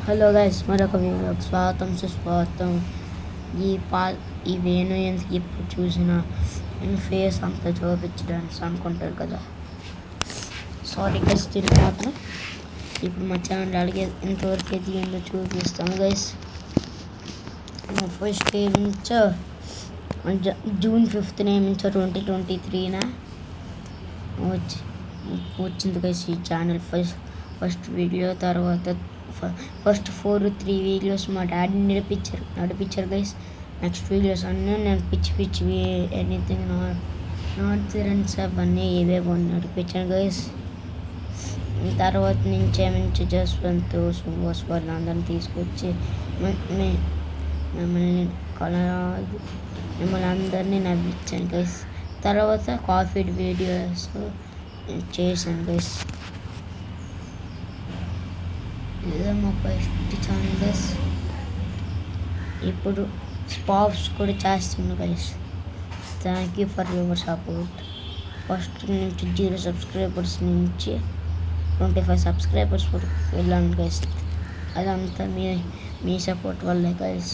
Hello guys, మరొక వీడియోకి స్వాగతం సుస్వాగతం. ఈ వేణు ఎందుకు ఇప్పుడు చూసినా నేను ఫేస్ అంతా చూపించడానికి అనుకుంటారు కదా. సారీ గైస్, దీనికి మాత్రం ఇప్పుడు మా ఛానల్ అడిగే ఎంతవరకు ఎదిగిందో చూపిస్తాను గైస్. ఫస్ట్ ఏమించో జూన్ 5th ఏమించో 2023 వచ్చింది గైస్ ఈ ఛానల్ ఫస్ట్ వీడియో. తర్వాత ఫస్ట్ 3 వీడియోస్ మా డాడీ నడిపించారు గైస్. నెక్స్ట్ వీడియోస్ అన్నీ నేను పిచ్చి ఎనీథింగ్ నాట్ ఫ్రెండ్స్ అవన్నీ ఏవేవో నడిపించాను గైస్. తర్వాత నుంచి జస్వంత్ సుభాష్ వాళ్ళందరినీ తీసుకొచ్చి మిమ్మల్ని అందరినీ నవ్వించాను గైస్. తర్వాత కాఫీ వీడియోస్ చేశాను గైస్. ఇదే మా ఫస్ట్ ఛానల్ గైస్. ఇప్పుడు స్పాప్స్ కూడా చేస్తున్నాను guys. Thank you for your support. First నుంచి 0 సబ్స్క్రైబర్స్ నుంచి 25 సబ్స్క్రైబర్స్ వరకు వెళ్ళాను గైస్. అదంతా మీ సపోర్ట్ వల్లే guys.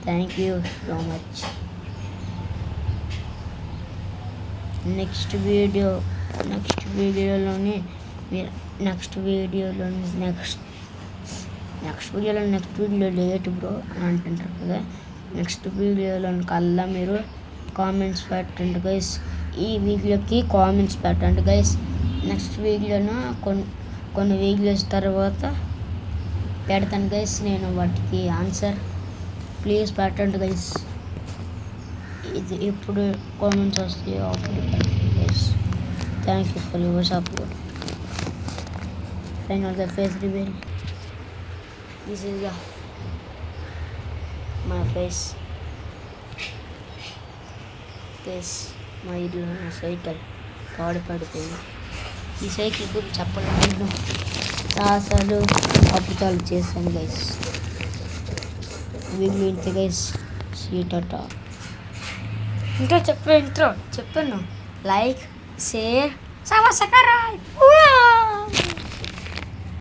Thank you so much. Next వీడియోలోని లేట్ బ్రో అని అంటుంటారు కదా. నెక్స్ట్ వీడియోలో కల్లా మీరు కామెంట్స్ పెట్టండి గైస్. ఈ వీడియోకి కామెంట్స్ పెట్టండి గైస్. నెక్స్ట్ వీడియోను కొన్ని వీడియోస్ తర్వాత పెడతాను గైస్. నేను వాటికి ఆన్సర్ ప్లీజ్ పెట్టండి గైస్. ఇది ఎప్పుడు కామెంట్స్ వస్తాయో అప్పుడు పెట్టండి guys. Thank you for your support. Final the face reveal. This is my face. This మా ఇల్లు నా సైకిల్ పడిపోయింది. ఈ సైకిల్ గురించి చెప్పాలని సాహసాలు అద్భుతాలు చేశాను గైస్. వీళ్ళు ఇంతే గైస్. సీటట ఇంట్రో చెప్పాను. Like, share, subscribe.